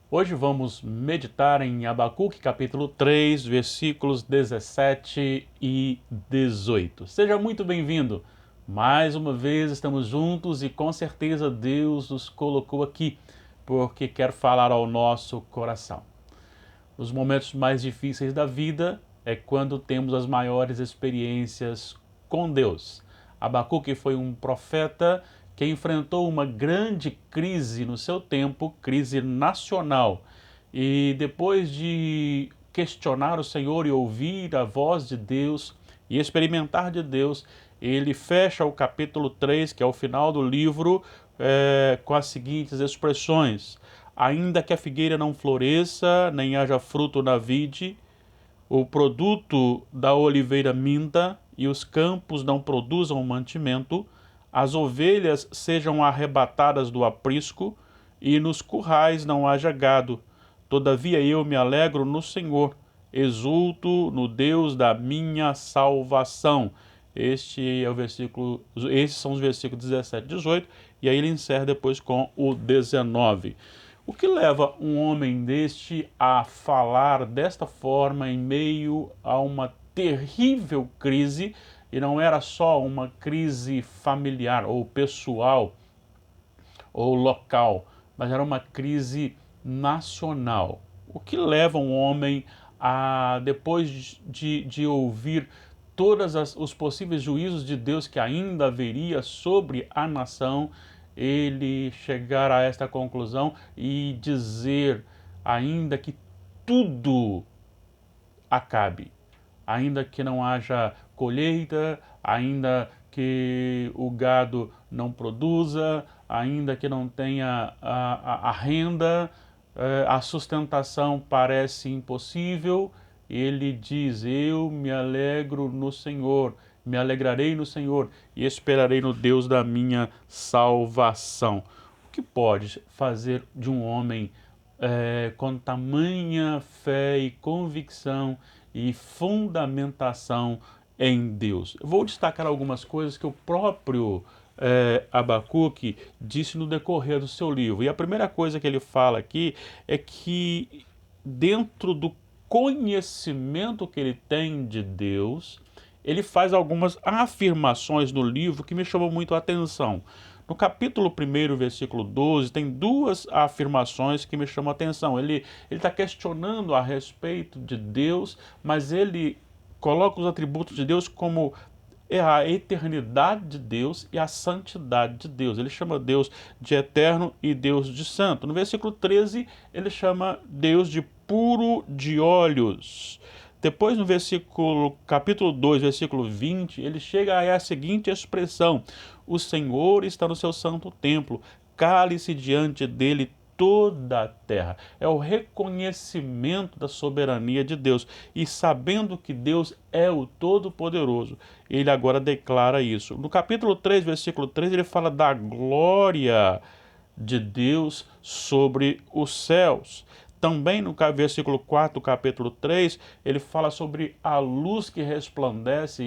Hoje vamos meditar em Abacuque, capítulo 3, versículos 17 e 18. Seja muito bem-vindo. Mais uma vez estamos juntos e com certeza Deus nos colocou aqui porque quer falar ao nosso coração. Os momentos mais difíceis da vida é quando temos as maiores experiências com Deus. Abacuque foi um profeta que enfrentou uma grande crise no seu tempo, crise nacional. E depois de questionar o Senhor e ouvir a voz de Deus e experimentar de Deus, ele fecha o capítulo 3, que é o final do livro, com as seguintes expressões: ainda que a figueira não floresça, nem haja fruto na vide, o produto da oliveira minta, e os campos não produzam mantimento, as ovelhas sejam arrebatadas do aprisco, e nos currais não haja gado. Todavia eu me alegro no Senhor, exulto no Deus da minha salvação. Esses são os versículos 17 e 18, e aí ele encerra depois com o 19. O que leva um homem deste a falar desta forma em meio a uma terrível crise, e não era só uma crise familiar ou pessoal ou local, mas era uma crise nacional? O que leva um homem a, depois de ouvir todos os possíveis juízos de Deus que ainda haveria sobre a nação, ele chegar a esta conclusão e dizer, ainda que tudo acabe, ainda que não haja colheita, ainda que o gado não produza, ainda que não tenha a renda, a sustentação parece impossível, ele diz: eu me alegro no Senhor, me alegrarei no Senhor e esperarei no Deus da minha salvação. O que pode fazer de um homem com tamanha fé e convicção e fundamentação em Deus? Eu vou destacar algumas coisas que o próprio Abacuque disse no decorrer do seu livro. E a primeira coisa que ele fala aqui é que, dentro do conhecimento que ele tem de Deus, ele faz algumas afirmações no livro que me chamam muito a atenção. No capítulo 1, versículo 12, tem duas afirmações que me chamam a atenção. Ele está questionando a respeito de Deus, mas ele coloca os atributos de Deus como a eternidade de Deus e a santidade de Deus. Ele chama Deus de eterno e Deus de santo. No versículo 13, ele chama Deus de puro de olhos. Depois, no capítulo 2, versículo 20, ele chega a seguinte expressão: o Senhor está no seu santo templo, cale-se diante dele toda a terra. É o reconhecimento da soberania de Deus. E sabendo que Deus é o Todo-Poderoso, ele agora declara isso. No capítulo 3, versículo 3, ele fala da glória de Deus sobre os céus. Também no versículo 4 do capítulo 3, ele fala sobre a luz que resplandece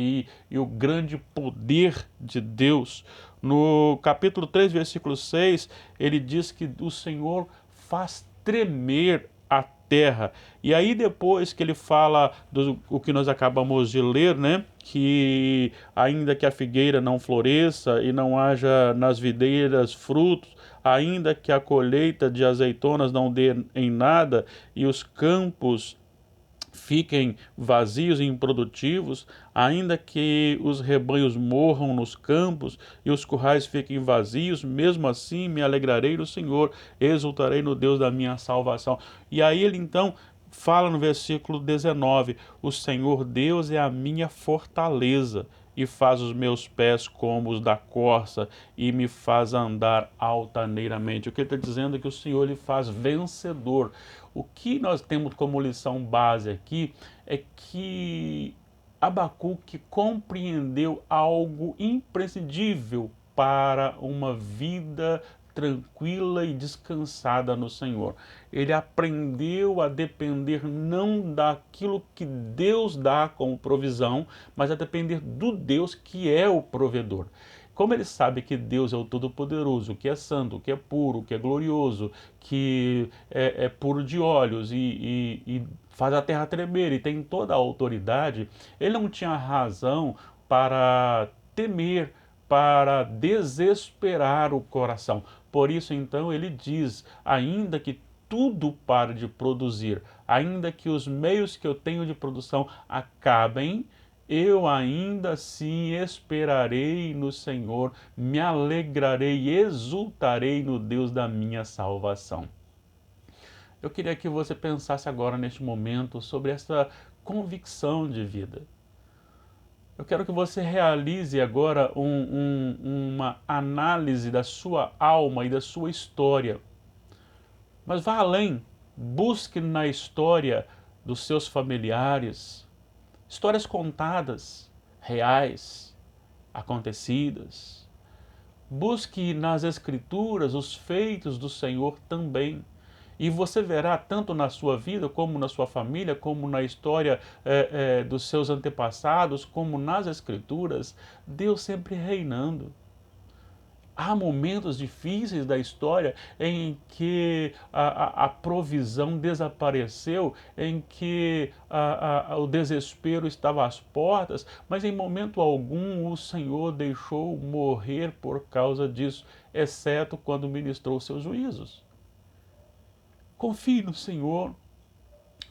e o grande poder de Deus. No capítulo 3, versículo 6, ele diz que o Senhor faz tremer a terra. E aí depois que ele fala o que nós acabamos de ler, né? Que ainda que a figueira não floresça e não haja nas videiras frutos, ainda que a colheita de azeitonas não dê em nada e os campos fiquem vazios e improdutivos, ainda que os rebanhos morram nos campos e os currais fiquem vazios, mesmo assim me alegrarei no Senhor, exultarei no Deus da minha salvação. E aí ele então fala no versículo 19: o Senhor Deus é a minha fortaleza e faz os meus pés como os da corça e me faz andar altaneiramente. O que ele está dizendo é que o Senhor lhe faz vencedor. O que nós temos como lição base aqui é que Abacuque compreendeu algo imprescindível para uma vida tranquila e descansada no Senhor. Ele aprendeu a depender não daquilo que Deus dá como provisão, mas a depender do Deus que é o provedor. Como ele sabe que Deus é o Todo-Poderoso, que é santo, que é puro, que é glorioso, que é puro de olhos e faz a terra tremer e tem toda a autoridade, ele não tinha razão para temer, para desesperar o coração. Por isso, então, ele diz, ainda que tudo pare de produzir, ainda que os meios que eu tenho de produção acabem, eu ainda assim esperarei no Senhor, me alegrarei e exultarei no Deus da minha salvação. Eu queria que você pensasse agora, neste momento, sobre essa convicção de vida. Eu quero que você realize agora uma análise da sua alma e da sua história. Mas vá além, busque na história dos seus familiares, histórias contadas, reais, acontecidas. Busque nas Escrituras os feitos do Senhor também. E você verá, tanto na sua vida, como na sua família, como na história dos seus antepassados, como nas Escrituras, Deus sempre reinando. Há momentos difíceis da história em que a provisão desapareceu, em que o desespero estava às portas, mas em momento algum o Senhor deixou morrer por causa disso, exceto quando ministrou seus juízos. Confie no Senhor,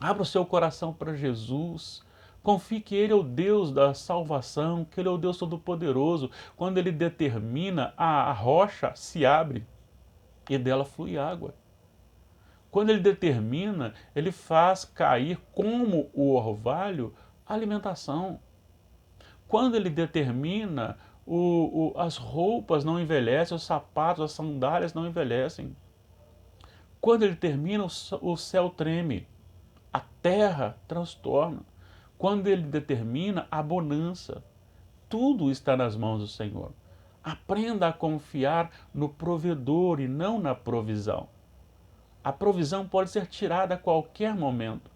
abra o seu coração para Jesus. Confie que Ele é o Deus da salvação, que Ele é o Deus Todo-Poderoso. Quando Ele determina, a rocha se abre e dela flui água. Quando Ele determina, Ele faz cair como o orvalho a alimentação. Quando Ele determina, as roupas não envelhecem, os sapatos, as sandálias não envelhecem. Quando Ele termina, o céu treme, a terra transtorna. Quando Ele determina a bonança, tudo está nas mãos do Senhor. Aprenda a confiar no provedor e não na provisão. A provisão pode ser tirada a qualquer momento,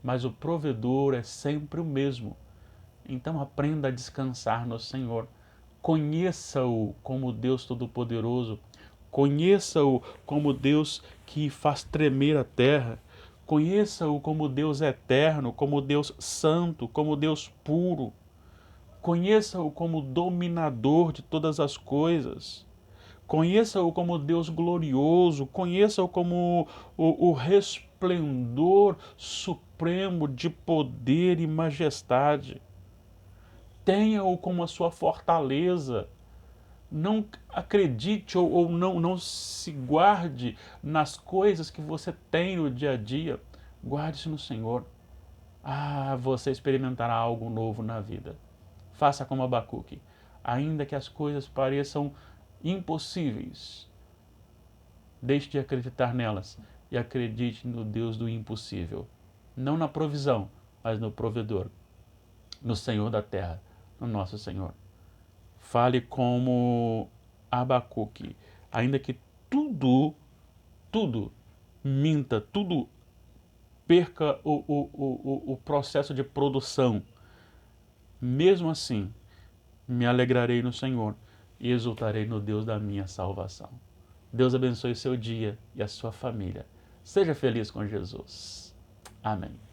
mas o provedor é sempre o mesmo. Então aprenda a descansar no Senhor. Conheça-o como Deus Todo-Poderoso. Conheça-o como Deus que faz tremer a terra. Conheça-o como Deus eterno, como Deus santo, como Deus puro. Conheça-o como dominador de todas as coisas. Conheça-o como Deus glorioso. Conheça-o como o resplendor supremo de poder e majestade. Tenha-o como a sua fortaleza. Não acredite ou não se guarde nas coisas que você tem no dia a dia. Guarde-se no Senhor. Você experimentará algo novo na vida. Faça como Abacuque. Ainda que as coisas pareçam impossíveis, deixe de acreditar nelas e acredite no Deus do impossível. Não na provisão, mas no provedor, no Senhor da terra, no nosso Senhor. Fale como Abacuque, ainda que tudo minta, tudo perca o processo de produção. Mesmo assim, me alegrarei no Senhor e exultarei no Deus da minha salvação. Deus abençoe o seu dia e a sua família. Seja feliz com Jesus. Amém.